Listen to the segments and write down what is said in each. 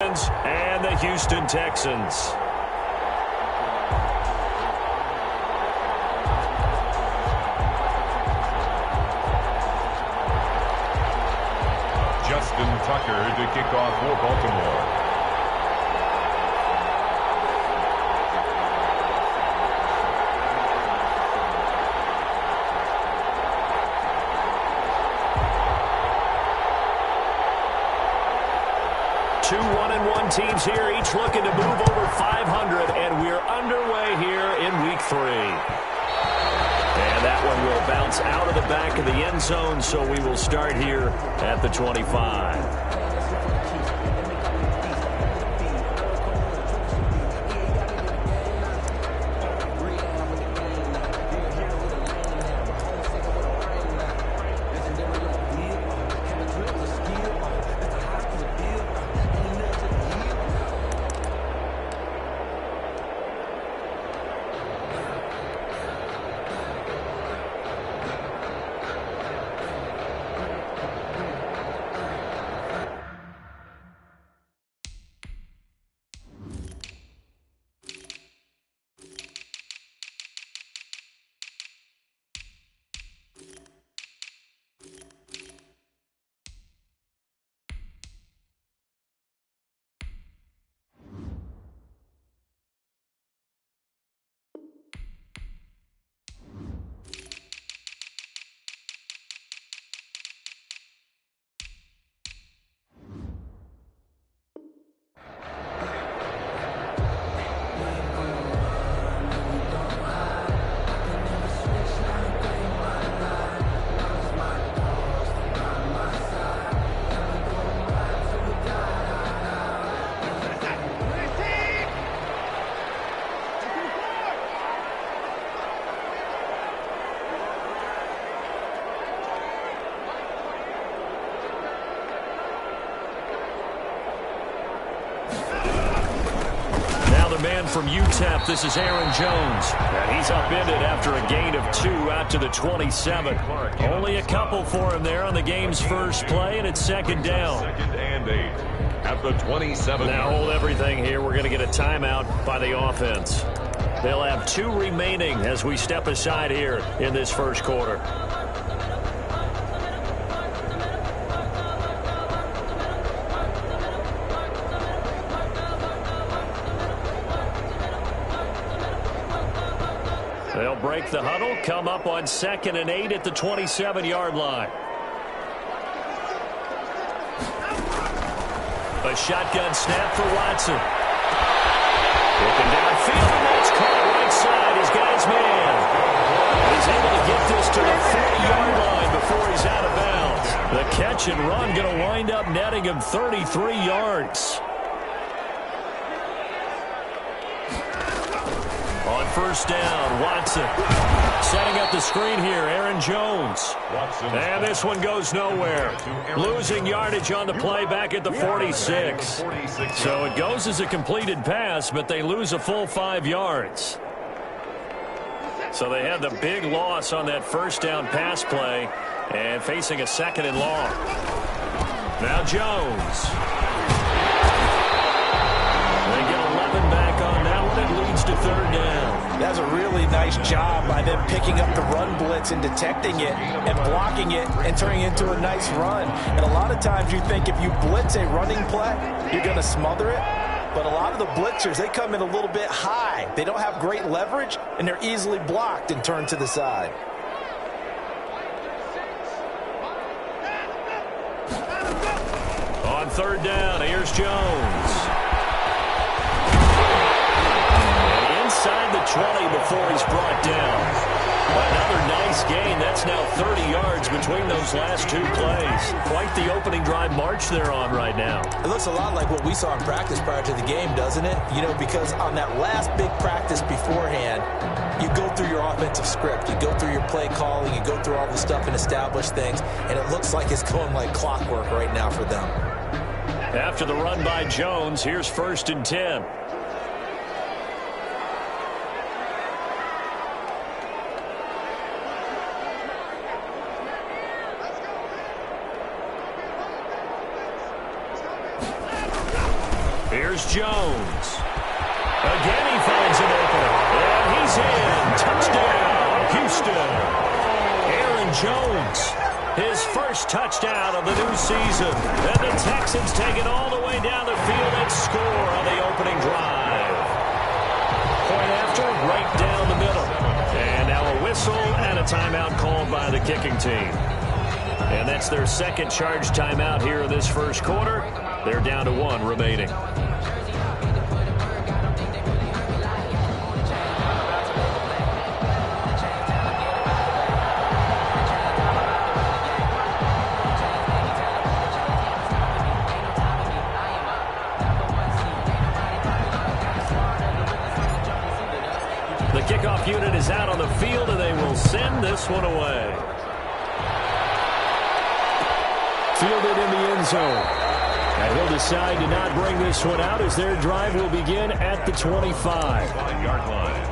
Ravens and the Houston Texans. Justin Tucker to kick off for Baltimore. Two 1-1 teams here, each looking to move over 500, and we're underway here in Week 3. And that one will bounce out of the back of the end zone, so we will start here at the 25. Man from UTEP, this is Aaron Jones. And he's upended after a gain of 2 out to the 27. Only a couple for him there on the game's first play, and it's second down. Second and 8 at the 27. Now hold everything here. We're going to get a timeout by the offense. They'll have 2 remaining as we step aside here in this first quarter. They'll break the huddle, come up on 2nd and 8 at the 27-yard line. A shotgun snap for Watson. Looking downfield, and that's caught right side. He's got his man. He's able to get this to the 40-yard line before he's out of bounds. The catch and run going to wind up netting him 33 yards. On first down, Watson setting up the screen here, Aaron Jones. And this one goes nowhere. Losing yardage on the play back at the 46. So it goes as a completed pass, but they lose a full 5 yards. So they had the big loss on that first down pass play and facing a 2nd and long. Now Jones. They get 11 back on that one. It leads to 3rd down. That's a really nice job by them picking up the run blitz and detecting it and blocking it and turning it into a nice run. And a lot of times you think if you blitz a running play, you're going to smother it. But a lot of the blitzers, they come in a little bit high. They don't have great leverage, and they're easily blocked and turned to the side. On 3rd down, here's Jones. Inside the 20 before he's brought down. Another nice gain. That's now 30 yards between those last 2 plays. Quite the opening drive march they're on right now. It looks a lot like what we saw in practice prior to the game, doesn't it? You know, because on that last big practice beforehand, you go through your offensive script. You go through your play calling. You go through all the stuff and establish things. And it looks like it's going like clockwork right now for them. After the run by Jones, here's 1st and 10. Here's Jones. Again, he finds an opening. And he's in. Touchdown, Houston. Aaron Jones, his first touchdown of the new season. And the Texans take it all the way down the field and score on the opening drive. Point after, right down the middle. And now a whistle and a timeout called by the kicking team. And that's their second charge timeout here in this first quarter. They're down to 1 remaining. The kickoff unit is out on the field, and they will send this one away. Fielded in the end zone. And he'll decide to not bring this one out as their drive will begin at the 25-yard line.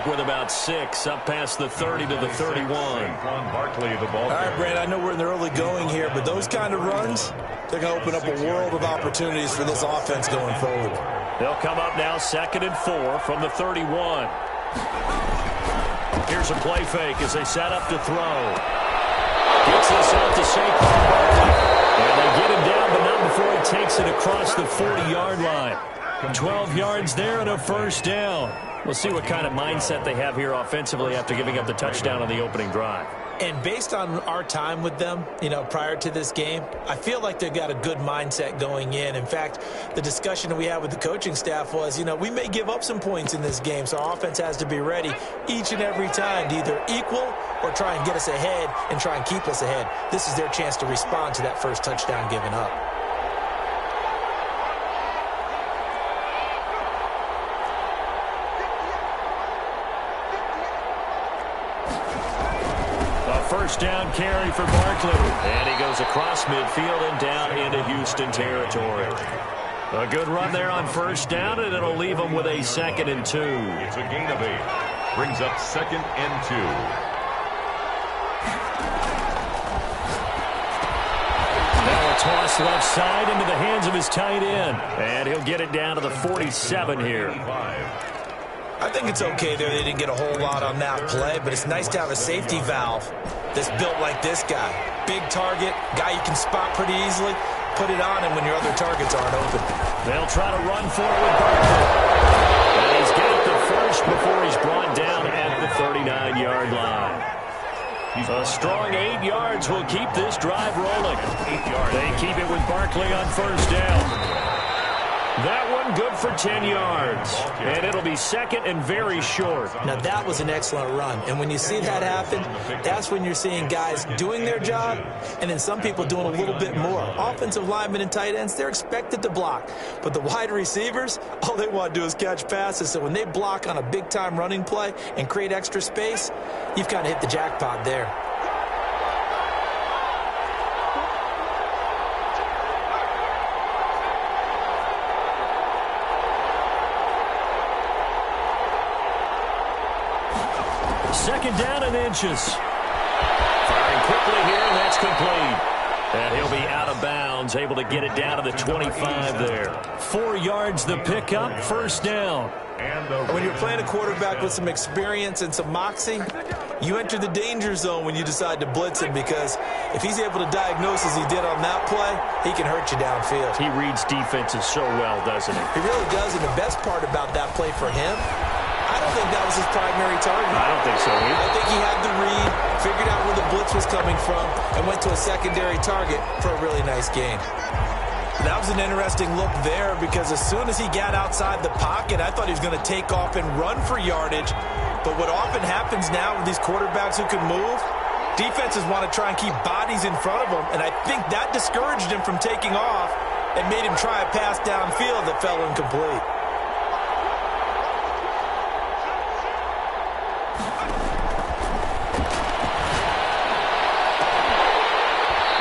With about 6, up past the 30 to the 31. Barkley, the ball. All right, Brad, I know we're in the early going here, but those kind of runs, they're going to open up a world of opportunities for this offense going forward. They'll come up now 2nd and 4 from the 31. Here's a play fake as they set up to throw. Gets this out to Saquon Barkley. And they get him down, but not before he takes it across the 40-yard line. 12 yards there and a first down. We'll see what kind of mindset they have here offensively after giving up the touchdown on the opening drive. And based on our time with them, prior to this game, I feel like they've got a good mindset going in. In fact, the discussion that we had with the coaching staff was, we may give up some points in this game, so our offense has to be ready each and every time to either equal or try and get us ahead and try and keep us ahead. This is their chance to respond to that first touchdown given up. First down carry for Barkley. And he goes across midfield and down into Houston territory. A good run there on first down, and it'll leave them with a 2nd and 2. It's a gain of 8. Brings up 2nd and 2. Now a toss left side into the hands of his tight end. And he'll get it down to the 47 here. I think it's okay there. They didn't get a whole lot on that play, but it's nice to have a safety valve that's built like this guy. Big target, guy you can spot pretty easily. Put it on him when your other targets aren't open. They'll try to run for it with Barkley. And he's got the first before he's brought down at the 39-yard line. A strong 8 yards will keep this drive rolling. 8 yards. They keep it with Barkley on first down. That one good for 10 yards. And it'll be 2nd and very short. Now, that was an excellent run. And when you see that happen, that's when you're seeing guys doing their job and then some people doing a little bit more. Offensive linemen and tight ends, they're expected to block. But the wide receivers, all they want to do is catch passes. So when they block on a big-time running play and create extra space, you've kind of hit the jackpot there. Second down and inches. Firing quickly here, and that's complete. And he'll be out of bounds, able to get it down to the 25 there. 4 yards the pickup, first down. When you're playing a quarterback with some experience and some moxie, you enter the danger zone when you decide to blitz him, because if he's able to diagnose as he did on that play, he can hurt you downfield. He reads defenses so well, doesn't he? He really does, and the best part about that play for him, I don't think that was his primary target. I don't think so either. I think he had the read, figured out where the blitz was coming from, and went to a secondary target for a really nice gain. That was an interesting look there, because as soon as he got outside the pocket, I thought he was going to take off and run for yardage. But what often happens now with these quarterbacks who can move, Defenses want to try and keep bodies in front of him, and I think that discouraged him from taking off and made him try a pass downfield that fell incomplete.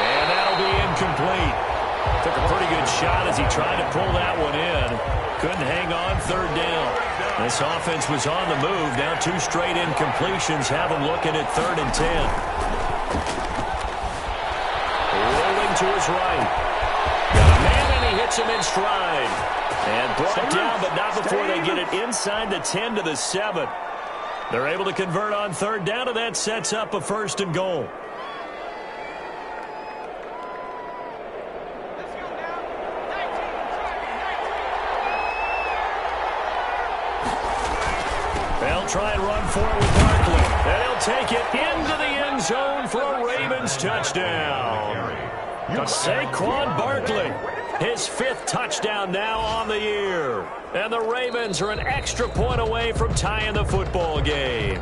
And that'll be incomplete. Took a pretty good shot as he tried to pull that one in. Couldn't hang on third down. This offense was on the move. Now 2 straight incompletions have them looking at 3rd and 10. Rolling to his right. Got a man, and he hits him in stride. And brought down, but not before they get it inside the 10 to the 7. They're able to convert on 3rd down, and that sets up a 1st and goal. They'll try and run for it with Barkley. And he'll take it into the end zone for a Ravens touchdown. Saquon Barkley, his 5th touchdown now on the year. And the Ravens are an extra point away from tying the football game.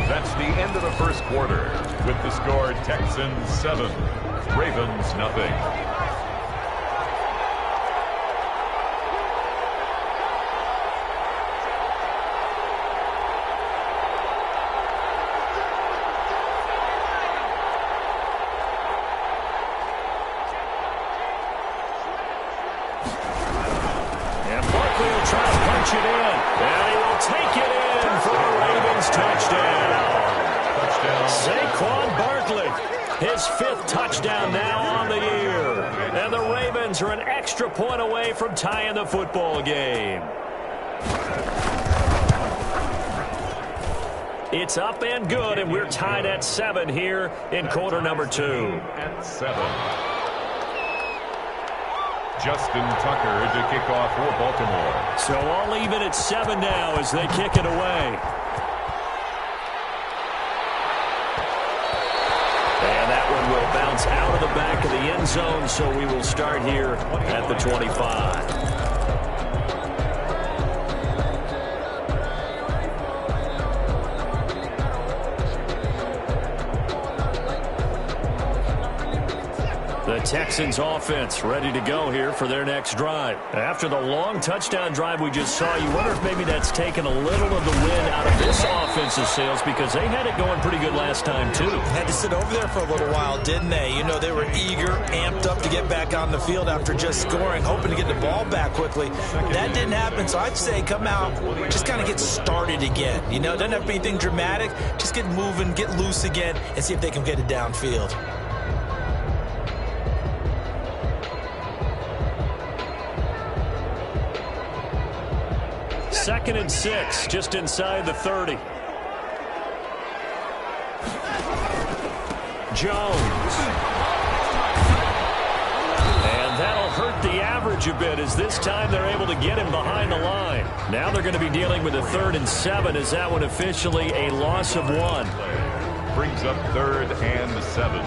That's the end of the first quarter. With the score, Texans 7, Ravens nothing. And Barkley will try to punch it in. And he will take it in for a Ravens touchdown. Saquon Barkley, his 5th touchdown now on the year. And the Ravens are an extra point away from tying the football game. It's up and good, and we're tied at 7 here in quarter number 2. At 7. Justin Tucker to kick off for Baltimore. So all even at 7 now as they kick it away. And that one will bounce out of the back of the end zone, so we will start here at the 25. The Texans offense ready to go here for their next drive. After the long touchdown drive we just saw, you wonder if maybe that's taken a little of the wind out of this offensive sails, because they had it going pretty good last time too. Had to sit over there for a little while, didn't they? You know, they were eager, amped up to get back on the field after just scoring, hoping to get the ball back quickly. That didn't happen, so I'd say come out, just kind of get started again. You know, doesn't have to be anything dramatic. Just get moving, get loose again, and see if they can get it downfield. Second and 6, just inside the 30. Jones. And that'll hurt the average a bit, as this time they're able to get him behind the line. Now they're going to be dealing with a 3rd and 7, as that one officially a loss of 1. Brings up 3rd and 7.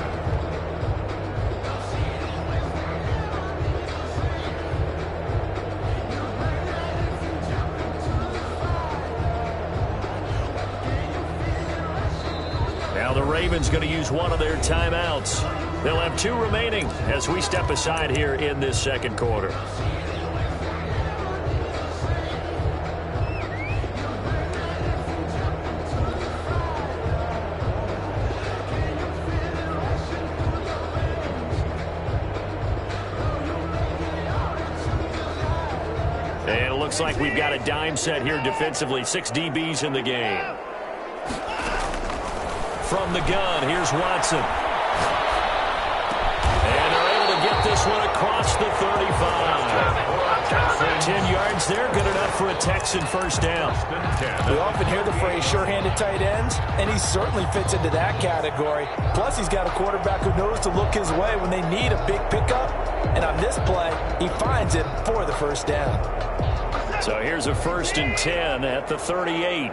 Now the Ravens going to use one of their timeouts. They'll have 2 remaining as we step aside here in this second quarter. And it looks like we've got a dime set here defensively. 6 DBs in the game. From the gun, here's Watson. And they're able to get this one across the 35. 10 yards there, good enough for a Texan first down. We often hear the phrase sure-handed tight ends, and he certainly fits into that category. Plus, he's got a quarterback who knows to look his way when they need a big pickup. And on this play, he finds it for the first down. So here's a 1st and 10 at the 38.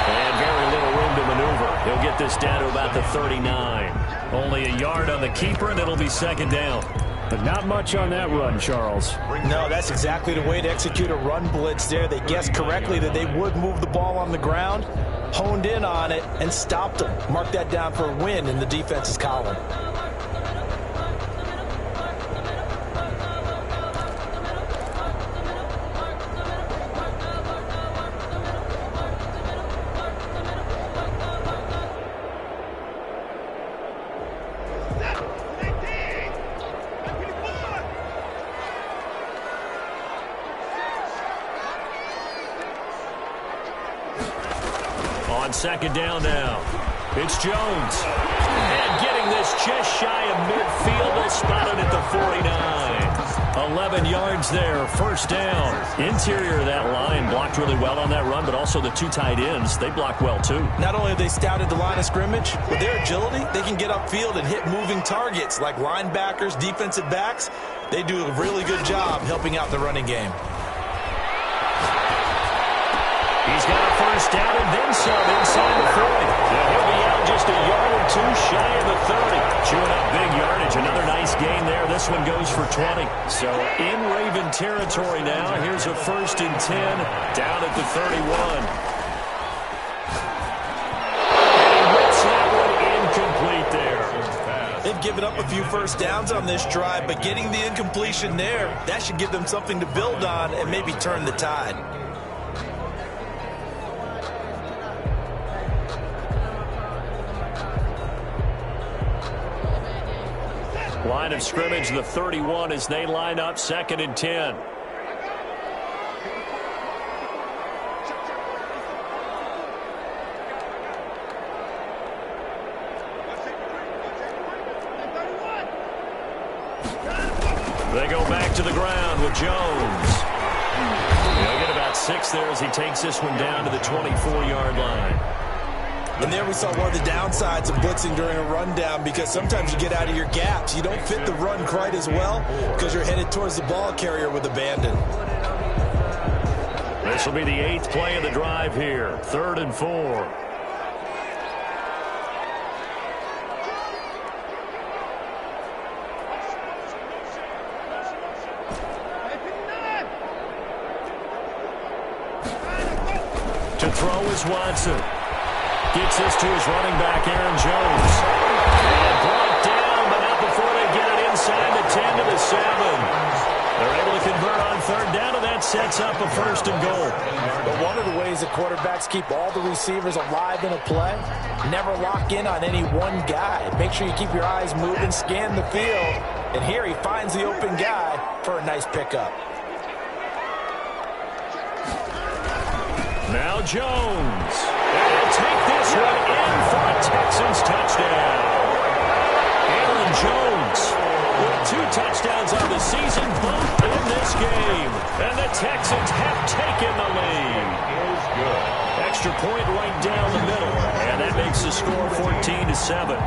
And very little room to maneuver. He'll get this down to about the 39. Only a yard on the keeper, and it'll be 2nd down. But not much on that run, Charles. No, that's exactly the way to execute a run blitz there. They guessed correctly that they would move the ball on the ground, honed in on it, and stopped them. Mark that down for a win in the defense's column. On 2nd down now, it's Jones. And getting this just shy of midfield, they'll spot it at the 49. 11 yards there, 1st down. Interior of that line blocked really well on that run, but also the 2 tight ends, they blocked well too. Not only have they scouted the line of scrimmage, with their agility, they can get upfield and hit moving targets like linebackers, defensive backs. They do a really good job helping out the running game. He's got a 1st down and then some inside the 40. Now he'll be out just a yard or 2 shy of the 30. Chewing up big yardage. Another nice gain there. This one goes for 20. So in Raven territory now. Here's a 1st and 10 down at the 31. And he whips that one incomplete there. They've given up a few 1st downs on this drive, but getting the incompletion there, that should give them something to build on and maybe turn the tide. Line of scrimmage, the 31, as they line up 2nd and 10. They go back to the ground with Jones. He'll get about 6 there as he takes this one down to the 24-yard line. And there we saw one of the downsides of blitzing during a rundown, because sometimes you get out of your gaps. You don't fit the run quite as well because you're headed towards the ball carrier with abandon. This will be the 8th play of the drive here. 3rd and 4. To throw is Watson. Gets this to his running back, Aaron Jones. And brought down, but not before they get it inside the 10 to the 7. They're able to convert on 3rd down, and that sets up a 1st and goal. But one of the ways that quarterbacks keep all the receivers alive in a play, never lock in on any one guy. Make sure you keep your eyes moving, scan the field. And here he finds the open guy for a nice pickup. Now Jones. And he'll take this one in for a Texans touchdown. Aaron Jones with 2 touchdowns on the season, both in this game. And the Texans have taken the lead. Extra point right down the middle. And that makes the score 14-7.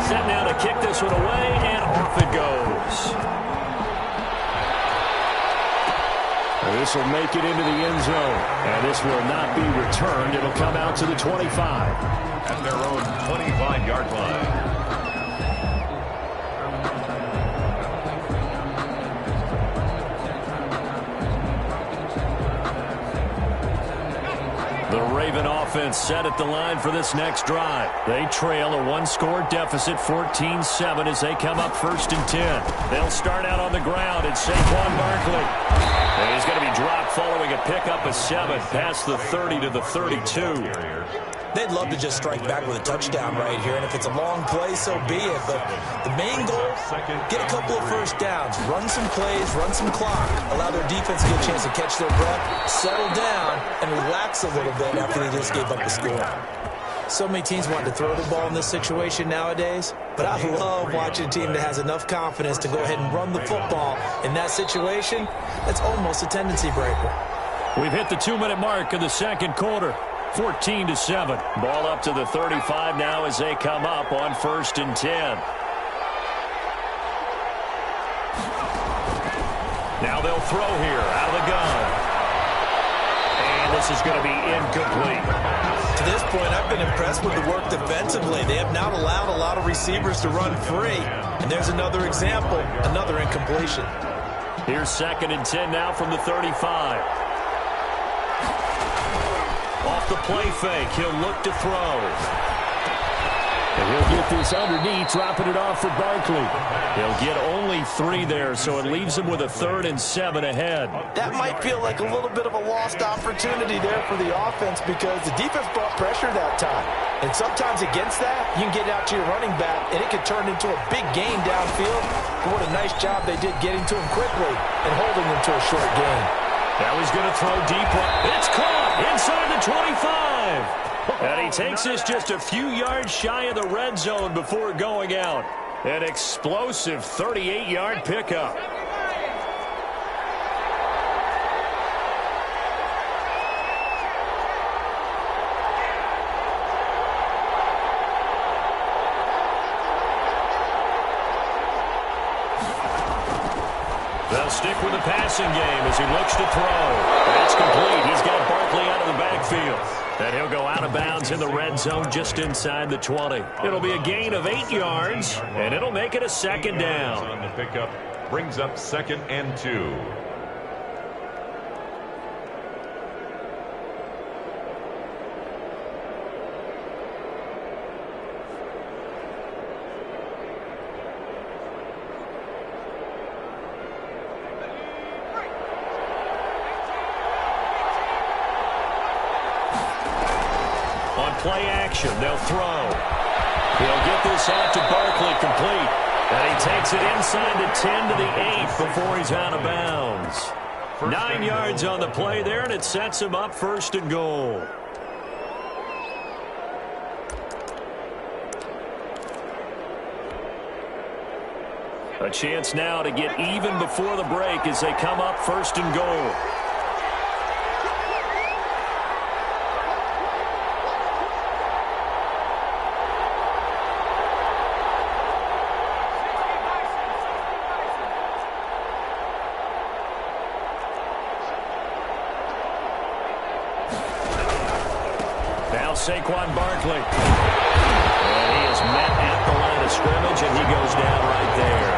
Set now to kick this one away, and off it goes. This will make it into the end zone, and this will not be returned. It'll come out to the 25. At their own 25-yard line. The Raven offense set at the line for this next drive. They trail a 1-score deficit, 14-7, as they come up 1st and 10. They'll start out on the ground, and Saquon Barkley. And he's going to be dropped following a pickup of 7 past the 30 to the 32. They'd love to just strike back with a touchdown right here, and if it's a long play, so be it. But the main goal, get a couple of 1st downs, run some plays, run some clock, allow their defense to get a chance to catch their breath, settle down, and relax a little bit after they just gave up the score. So many teams want to throw the ball in this situation nowadays, but I love watching a team that has enough confidence to go ahead and run the football. In that situation, that's almost a tendency breaker. We've hit the 2-minute mark of the 2nd quarter. 14-7. Ball up to the 35 now as they come up on 1st and 10. Now they'll throw here out of the gun. And this is going to be incomplete. To this point, I've been impressed with the work defensively. They have not allowed a lot of receivers to run free. And there's another example, another incompletion. Here's 2nd and 10 now from the 35. Off the play fake, he'll look to throw. And he'll get this underneath, dropping it off for Barkley. He'll get only 3 there, so it leaves him with a 3rd and 7 ahead. That might feel like a little bit of a lost opportunity there for the offense because the defense brought pressure that time. And sometimes against that, you can get out to your running back, and it could turn into a big gain downfield. But what a nice job they did getting to him quickly and holding him to a short gain. Now he's going to throw deep. It's caught inside the 25. And he takes this just a few yards shy of the red zone before going out. An explosive 38-yard pickup. They'll stick with the passing game as he looks to throw. That's complete. He's got Barkley out of the backfield. And he'll go out of bounds in the red zone just inside the 20. It'll be a gain of 8 yards, and it'll make it a 2nd down. On the pickup brings up 2nd and 2. Play action, they'll throw. He'll get this out to Barkley complete. And he takes it inside the 10 to the 8 before he's out of bounds. 9 yards on the play there, and it sets him up 1st and goal. A chance now to get even before the break as they come up 1st and goal. Saquon Barkley. And he is met at the line of scrimmage, and he goes down right there.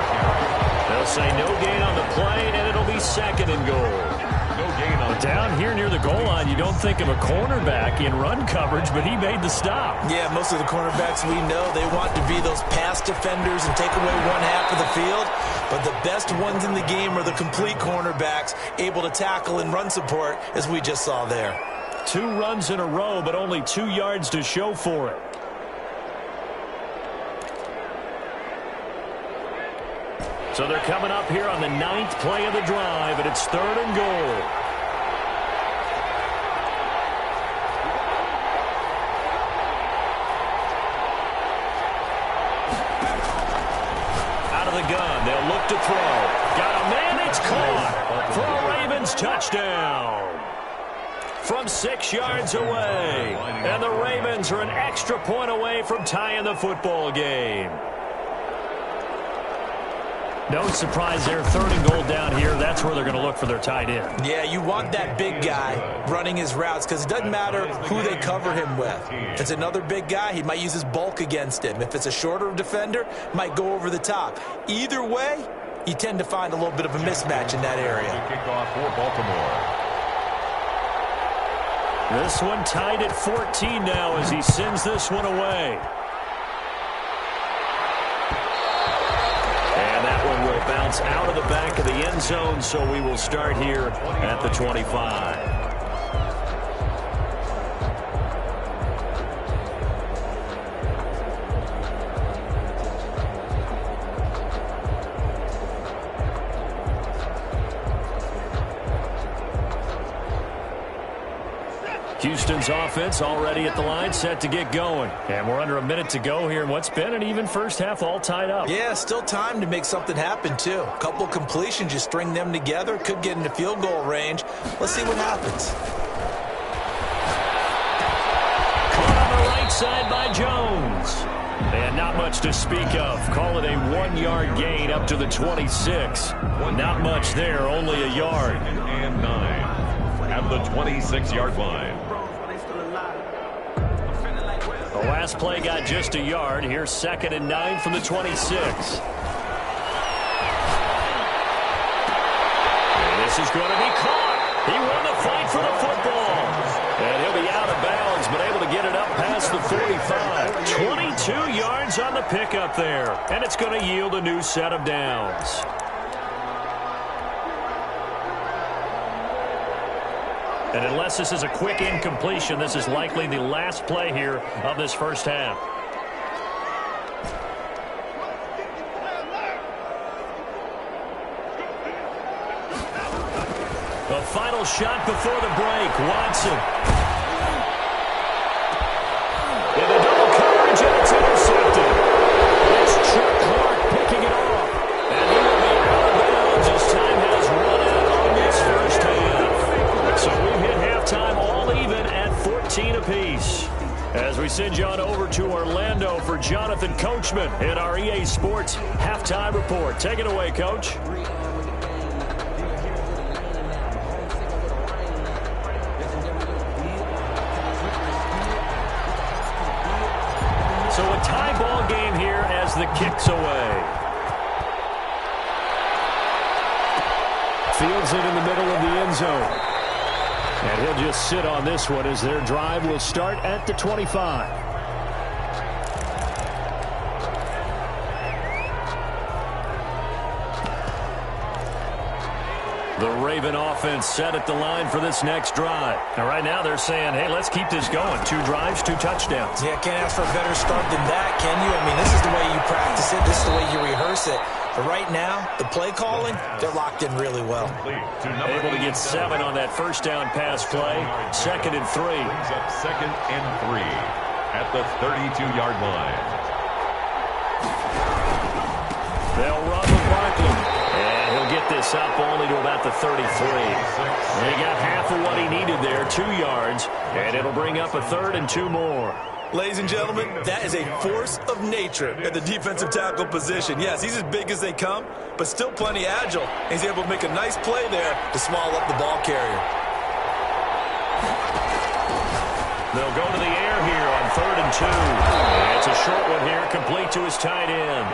They'll say no gain on the play, and it'll be 2nd and goal. No gain on down here near the goal line. You don't think of a cornerback in run coverage, but he made the stop. Yeah, most of the cornerbacks we know, they want to be those pass defenders and take away one half of the field. But the best ones in the game are the complete cornerbacks, able to tackle and run support, as we just saw there. 2 runs in a row, but only 2 yards to show for it. So they're coming up here on the 9th play of the drive, and it's 3rd and goal. Out of the gun, they'll look to throw. Got a man, it's caught for a Ravens touchdown. From 6 yards away. And the Ravens are an extra point away from tying the football game. No surprise there, 3rd and goal down here. That's where they're going to look for their tight end. Yeah, you want that big guy running his routes because it doesn't matter who they cover him with. If it's another big guy, he might use his bulk against him. If it's a shorter defender, might go over the top. Either way, you tend to find a little bit of a mismatch in that area. Kickoff for Baltimore. This one tied at 14 now as he sends this one away. And that one will bounce out of the back of the end zone, so we will start here at the 25. Houston's offense already at the line, set to get going. And we're under a minute to go here in what's been an even first half, all tied up. Yeah, still time to make something happen, too. A couple completions, you string them together, could get into field goal range. Let's see what happens. inside by Jones. And not much to speak of. Call it a 1-yard gain up to the 26. Not much there, only a yard. And 9 at the 26-yard line. The last play got just a yard. Here's 2nd and 9 from the 26. And this is going to be caught. He won the fight for the football. And he'll be out of bounds, but able to get it up past the 45. 22 yards on the pickup there. And it's going to yield a new set of downs. And unless this is a quick incompletion, this is likely the last play here of this first half. The final shot before the break. Watson. In the double coverage, and it's intercepted. It's Chuck Clark picking it off. And he will be out of bounds as time has run out on this first half. So we've hit halftime all even at 14 apiece. As we send you on over to Orlando for Jonathan Coachman in our EA Sports Halftime Report. Take it away, Coach. So a tie ball game here as the kick's away. Fields it in the middle of the end zone. And he'll just sit on this one as their drive will start at the 25. The Raven offense set at the line for this next drive. Now, right now they're saying, hey, let's keep this going. 2 drives, 2 touchdowns. Yeah, can't ask for a better start than that, can you? I mean, this is the way you practice it. This is the way you rehearse it. But right now, the play calling, they're locked in really well. Able to get 7 on that first down pass play. 2nd and 3. Brings up 2nd and 3 at the 32-yard line. They'll run with Barkley. And he'll get this up only to about the 33. And he got half of what he needed there, 2 yards. And it'll bring up a 3rd and 2 more. Ladies and gentlemen, that is a force of nature at the defensive tackle position. Yes, he's as big as they come, but still plenty agile. He's able to make a nice play there to swallow up the ball carrier. They'll go to the air here on 3rd and 2. And it's a short one here, complete to his tight end.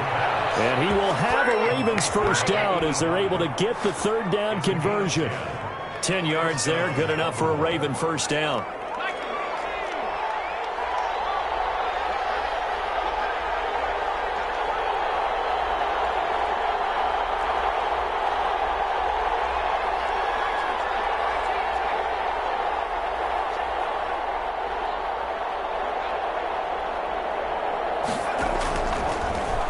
And he will have a Ravens first down as they're able to get the 3rd down conversion. 10 yards there, good enough for a Raven first down.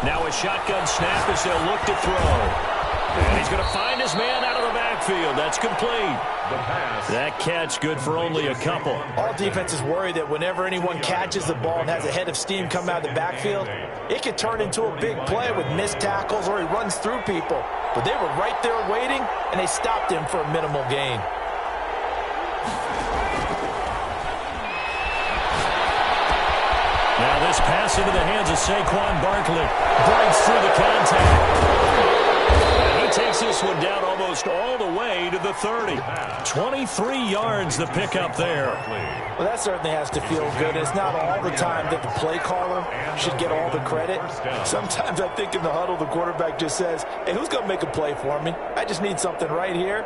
Now a shotgun snap as they'll look to throw. And he's going to find his man out of the backfield. That's complete. That catch good for only a couple. All defenses worry that whenever anyone catches the ball and has a head of steam come out of the backfield, it could turn into a big play with missed tackles or he runs through people. But they were right there waiting, and they stopped him for a minimal gain. Now this pass into the hands of Saquon Barkley. Breaks through the contact. And he takes this one down almost all the way to the 30. 23 yards the pickup there. Well, that certainly has to feel good. It's not all the time that the play caller should get all the credit. Sometimes I think in the huddle the quarterback just says, hey, who's going to make a play for me? I just need something right here.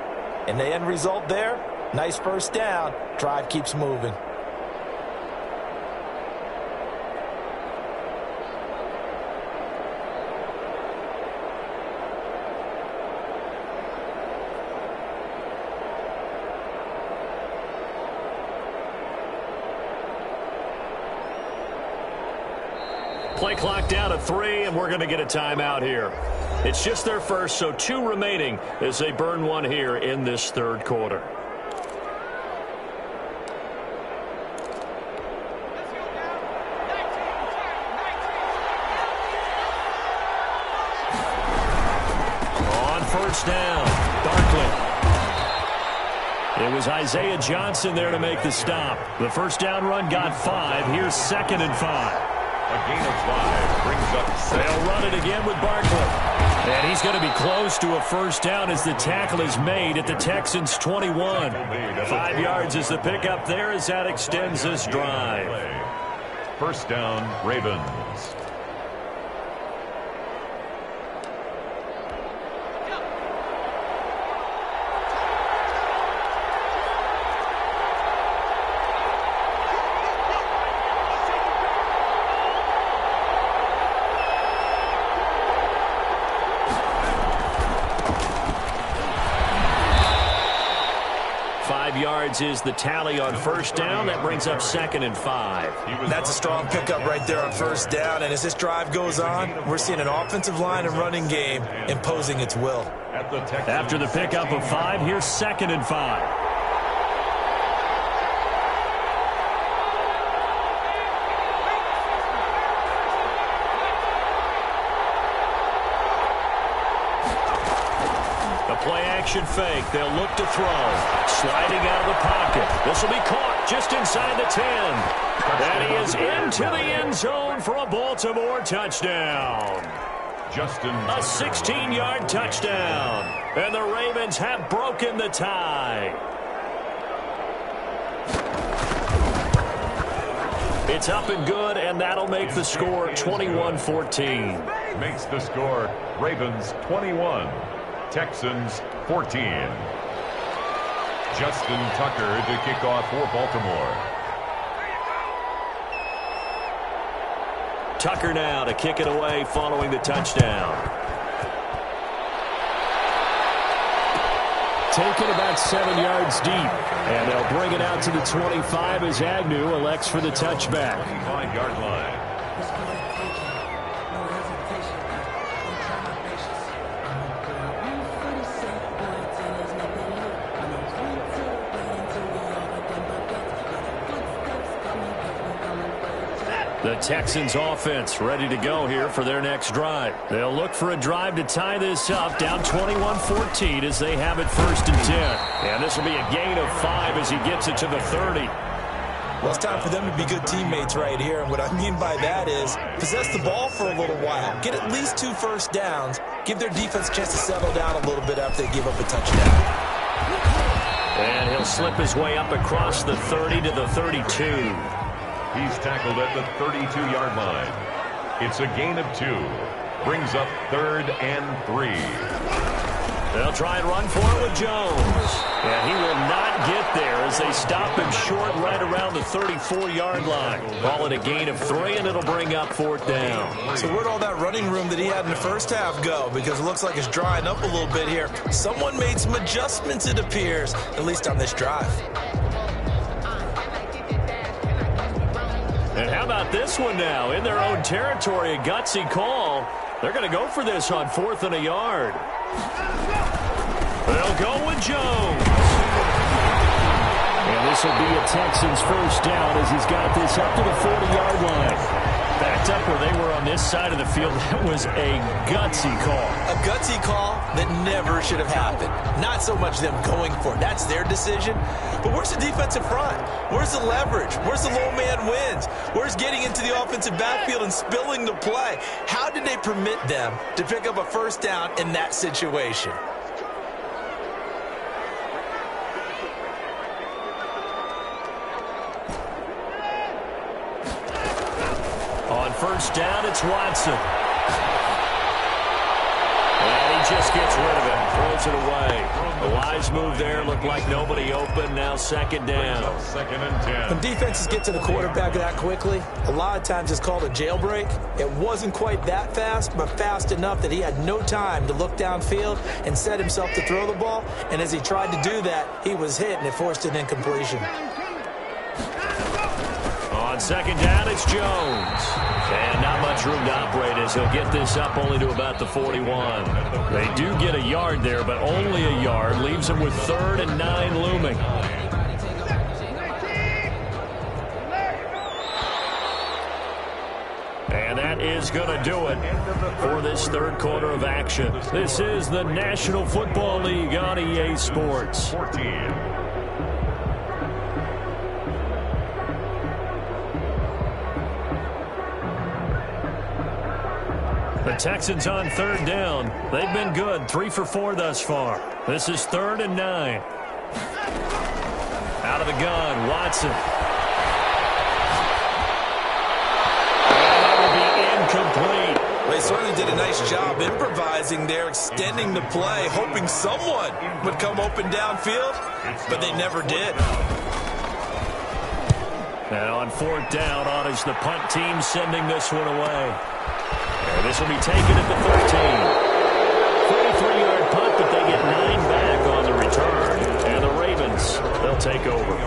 And the end result there, nice first down. Drive keeps moving. Play clock down to 3, and we're going to get a timeout here. It's just their first, so 2 remaining as they burn one here in this 3rd quarter. On first down, Barkley. It was Isaiah Johnson there to make the stop. The first down run got 5. Here's 2nd and 5. A gain of 5 brings up 6. They'll run it again with Barkley. And he's going to be close to a first down as the tackle is made at the Texans' 21. 5 yards is the pickup there as that extends this drive. First down, Ravens. 5 yards is the tally on first down. That brings up 2nd and 5. That's a strong pickup right there on first down. And as this drive goes on, we're seeing an offensive line and running game imposing its will. After the pickup of 5, here's 2nd and 5. Play-action fake. They'll look to throw. Sliding out of the pocket. This will be caught just inside the 10. And he is into the end zone for a Baltimore touchdown. A 16-yard touchdown. And the Ravens have broken the tie. It's up and good, and that'll make the score 21-14. Makes the score Ravens 21. Texans 14. Justin Tucker to kick off for Baltimore. Tucker now to kick it away following the touchdown. Taken about 7 yards deep. And they'll bring it out to the 25 as Agnew elects for the touchback. 5-yard line. The Texans offense ready to go here for their next drive. They'll look for a drive to tie this up, down 21-14 as they have it 1st and 10. And this will be a gain of 5 as he gets it to the 30. Well, it's time for them to be good teammates right here. And what I mean by that is possess the ball for a little while. Get at least 2 first downs. Give their defense a chance to settle down a little bit after they give up a touchdown. And he'll slip his way up across the 30 to the 32. He's tackled at the 32-yard line. It's a gain of 2. Brings up 3rd and 3. They'll try and run for it with Jones. And he will not get there as they stop him short right around the 34-yard line. Call it a gain of 3, and it'll bring up 4th down. So where'd all that running room that he had in the first half go? Because it looks like it's drying up a little bit here. Someone made some adjustments, it appears, at least on this drive. And how about this one now? In their own territory, a gutsy call. They're going to go for this on 4th and a yard. They'll go with Jones. And this will be a Texans first down as he's got this up to the 40-yard line. Backed up where they were on this side of the field. That was a gutsy call. A gutsy call that never should have happened. Not so much them going for it. That's their decision. But where's the defensive front? Where's the leverage? Where's the low man wins? Where's getting into the offensive backfield and spilling the play? How did they permit them to pick up a first down in that situation? On first down, it's Watson. And he just gets rid of it, throws it away. A wise move there, looked like nobody open, now 2nd down. 2nd and 10. When defenses get to the quarterback that quickly, a lot of times it's called a jailbreak. It wasn't quite that fast, but fast enough that he had no time to look downfield and set himself to throw the ball. And as he tried to do that, he was hit and it forced an incompletion. On 2nd down, it's Jones. And not much room to operate as he'll get this up only to about the 41. They do get a yard there, but only a yard. Leaves them with 3rd and 9 looming. And that is going to do it for this 3rd quarter of action. This is the National Football League on EA Sports. 14. Texans on third down. They've been good, 3 for 4 thus far. This is 3rd and 9. Out of the gun, Watson. And that will be incomplete. They certainly did a nice job improvising there, extending the play, hoping someone would come open downfield, but they never did. And on 4th down, on is the punt team sending this one away. And this will be taken at the 13. 43-yard punt, but they get 9 back on the return. And the Ravens, they'll take over.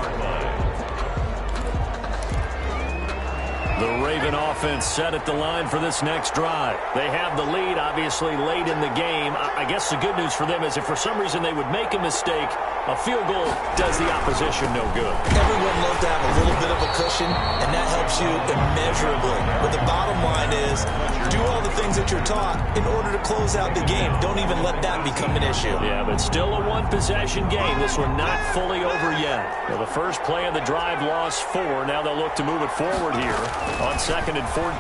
The Raven offense set at the line for this next drive. They have the lead, obviously, late in the game. I guess the good news for them is if for some reason they would make a mistake, a field goal does the opposition no good. Everyone loves to have a little bit of a cushion, and that helps you immeasurably. But the bottom line is, do all the things that you're taught in order to close out the game. Don't even let that become an issue. Yeah, but still a one-possession game. This one not fully over yet. Well, the first play of the drive lost 4. Now they'll look to move it forward here on 2nd and 14.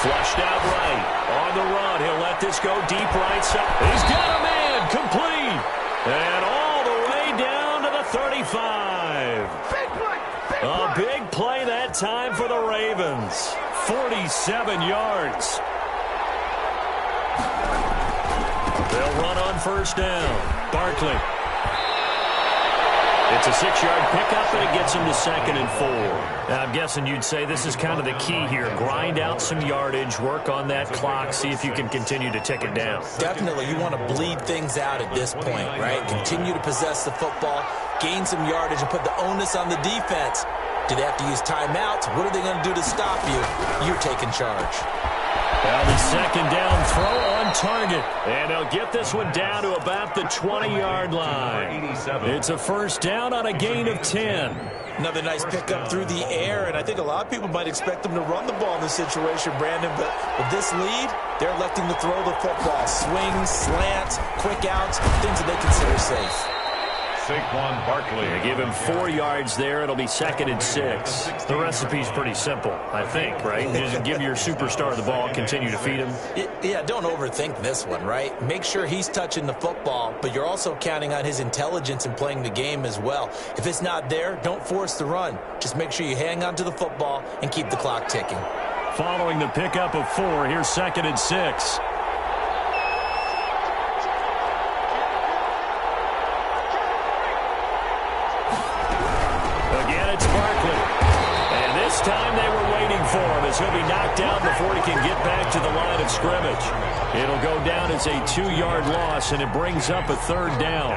Flushed out right. On the run. He'll let this go deep right side. He's got a man. Complete. And all the way down to the 35. A big play that time for the Ravens. 47 yards. They'll run on 1st down. Barkley. It's a 6-yard pickup, and it gets him to 2nd and 4. Now, I'm guessing you'd say this is kind of the key here. Grind out some yardage, work on that clock, see if you can continue to tick it down. Definitely, you want to bleed things out at this point, right? Continue to possess the football, gain some yardage, and put the onus on the defense. Do they have to use timeouts? What are they going to do to stop you? You're taking charge. Now the 2nd down throw on target. And they'll get this one down to about the 20-yard line. It's a 1st down on a gain of 10. Another nice pickup through the air, and I think a lot of people might expect them to run the ball in this situation, Brandon, but with this lead, they're electing to throw the football. Swings, slants, quick outs, things that they consider safe. Saquon Barkley. They give him 4 yards there. It'll be 2nd and 6. The recipe's pretty simple, I think, right? Just give your superstar the ball, continue to feed him. Yeah, don't overthink this one, right? Make sure he's touching the football, but you're also counting on his intelligence in playing the game as well. If it's not there, don't force the run. Just make sure you hang on to the football and keep the clock ticking. Following the pickup of 4, here's 2nd and 6. This time they were waiting for him as he'll be knocked down before he can get back to the line of scrimmage. It'll go down as a 2-yard loss, and it brings up a 3rd down.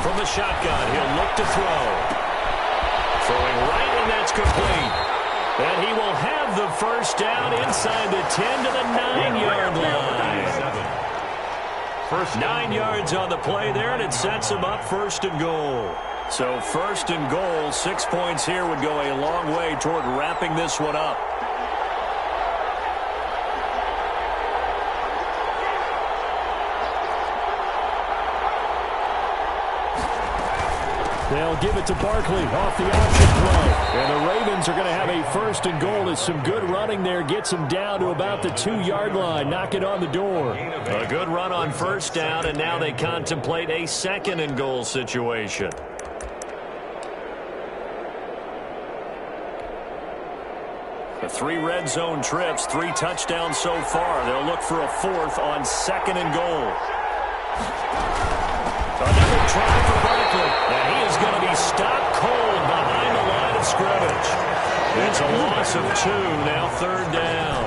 From the shotgun, he'll look to throw. Throwing right, and that's complete. And he will have the 1st down inside the 10 to the 9-yard line. 9 yards on the play there, and it sets him up 1st and goal. So 1st and goal, 6 points here would go a long way toward wrapping this one up. They'll give it to Barkley off the option play. And the Ravens are going to have a 1st and goal as some good running there gets them down to about the 2-yard line. Knock it on the door. A good run on 1st down, and now they contemplate a 2nd and goal situation. The 3 red zone trips, 3 touchdowns so far. They'll look for a 4th on 2nd and goal. Another try for Barkley, and he is going to be stopped cold behind the line of scrimmage. It's a loss of 2, now 3rd down.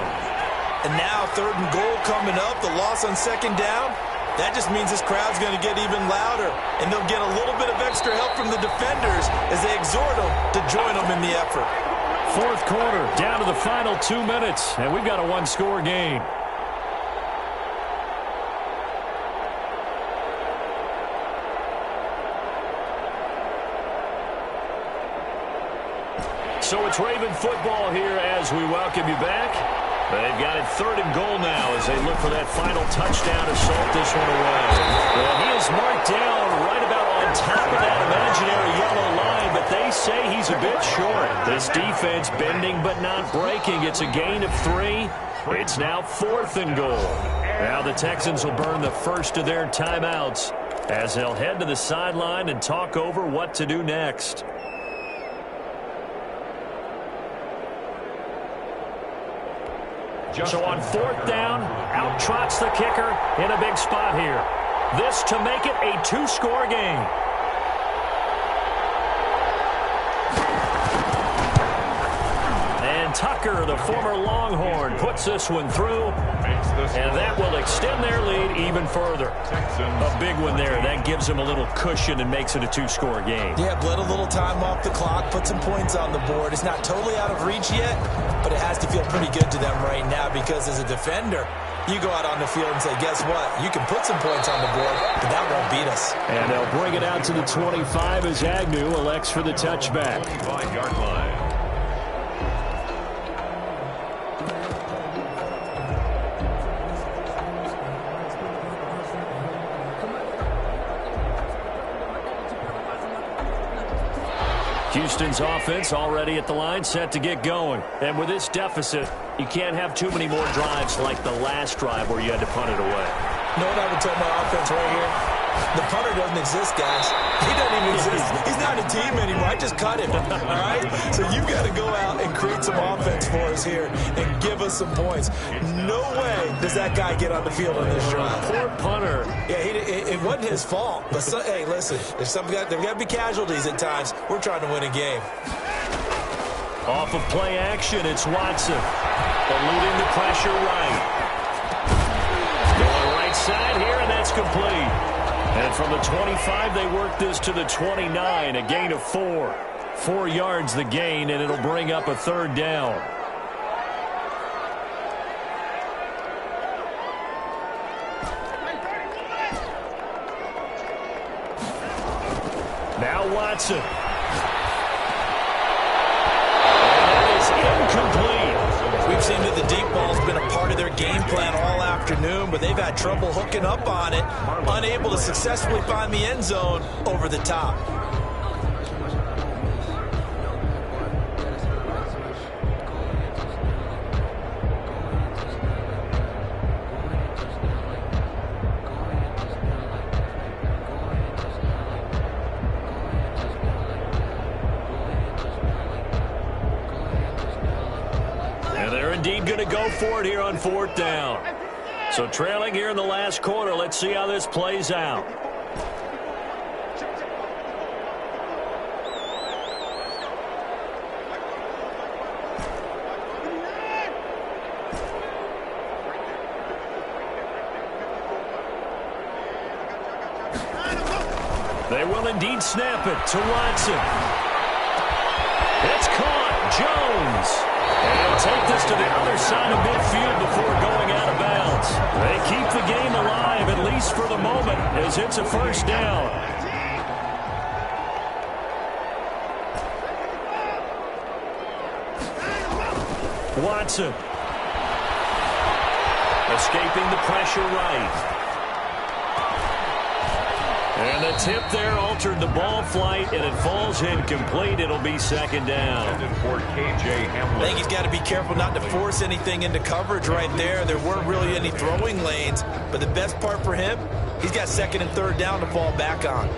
And now 3rd and goal coming up, the loss on 2nd down. That just means this crowd's going to get even louder, and they'll get a little bit of extra help from the defenders as they exhort them to join them in the effort. 4th quarter, down to the final 2 minutes, and we've got a 1-score game. So it's Raven football here as we welcome you back. They've got it 3rd and goal now as they look for that final touchdown to salt this one away. Well, he is marked down right about on top of that imaginary yellow line, but they say he's a bit short. This defense bending but not breaking. It's a gain of 3. It's now 4th and goal. Now the Texans will burn the first of their timeouts as they'll head to the sideline and talk over what to do next. So on 4th down, out trots the kicker in a big spot here. This to make it a 2-score game. And Tucker, the former Longhorn, puts this one through. And that will extend their lead even further. A big one there. That gives them a little cushion and makes it a 2-score game. Yeah, bled a little time off the clock, put some points on the board. It's not totally out of reach yet, but it has to feel pretty good to them right now because as a defender, you go out on the field and say, guess what? You can put some points on the board, but that won't beat us. And they'll bring it out to the 25 as Agnew elects for the touchback. 25-yard line. Houston's offense already at the line, set to get going. And with this deficit, you can't have too many more drives like the last drive where you had to punt it away. You know what I would tell my offense right here? The punter doesn't exist, guys. He doesn't even exist. He's not a team anymore. I just cut him, all right? So you've got to go out and create some offense for us here and give us some points. No way does that guy get on the field on this drive. Poor punter. Yeah, it wasn't his fault. But, hey, listen, there's got to be casualties at times. We're trying to win a game. Off of play action, it's Watson. Eluding the pressure right. Going right side here, and that's complete. And from the 25, they work this to the 29, a gain of 4. 4 yards the gain, and it'll bring up a 3rd down. Now Watson. And that is incomplete. We've seen that the deep ball's been a part of their game plan all afternoon, but they've had trouble hooking up on it, unable to successfully find the end zone over the top. Indeed going to go for it here on 4th down. So trailing here in the last quarter. Let's see how this plays out. They will indeed snap it to Watson. It's caught. Jones. And he'll take this to the other side of midfield before going out of bounds. They keep the game alive, at least for the moment, as it's a 1st down. Watson. Escaping the pressure right. And the tip there altered the ball flight, and it falls incomplete. It'll be 2nd down. For KJ Hamler. I think he's got to be careful not to force anything into coverage right there. There weren't really any throwing lanes, but the best part for him, he's got 2nd and 3rd down to fall back on.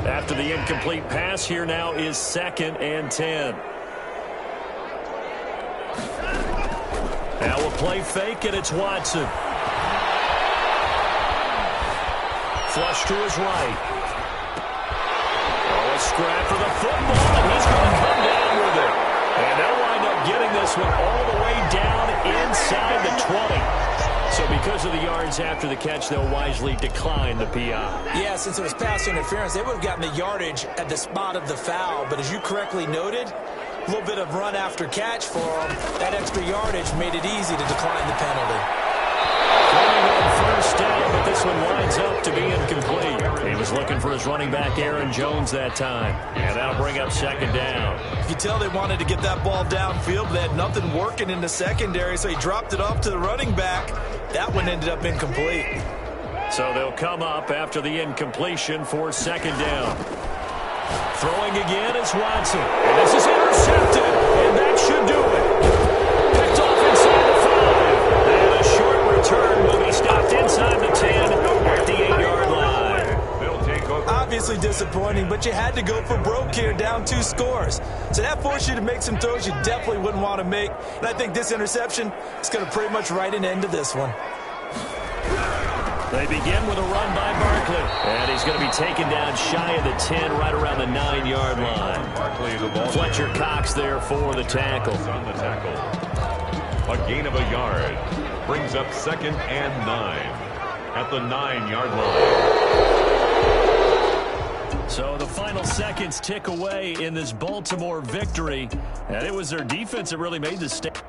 After the incomplete pass, here now is 2nd and 10. Now a play fake, and it's Watson. Flush to his right. Oh, a scrap for the football, and he's going to come down with it. And they'll wind up getting this one all the way down inside the 20. So because of the yards after the catch, they'll wisely decline the PI. Yeah, since it was pass interference, they would have gotten the yardage at the spot of the foul. But as you correctly noted, a little bit of run after catch for them. That extra yardage made it easy to decline the penalty. Going on 1st first down, but this one winds up to be incomplete. He was looking for his running back, Aaron Jones, that time. And that'll bring up second down. You can tell they wanted to get that ball downfield, but they had nothing working in the secondary, so he dropped it off to the running back. That one ended up incomplete. So they'll come up after the incompletion for second down. Throwing again is Watson. And this is intercepted, and that should do it. Picked off inside the 5. And a short return will be stopped inside the 10 at the 8-yard line. They'll take over. Obviously disappointing, but you had to go for broke here, down 2 scores. So that forced you to make some throws you definitely wouldn't want to make. And I think this interception is going to pretty much write an end to this one. They begin with a run by Barkley. And he's going to be taken down shy of the 10, right around the 9-yard line. Barkley, the ball. Fletcher Cox there for the tackle. On the tackle. A gain of a yard. Brings up 2nd and 9 at the 9-yard line. So the final seconds tick away in this Baltimore victory. And it was their defense that really made the stake.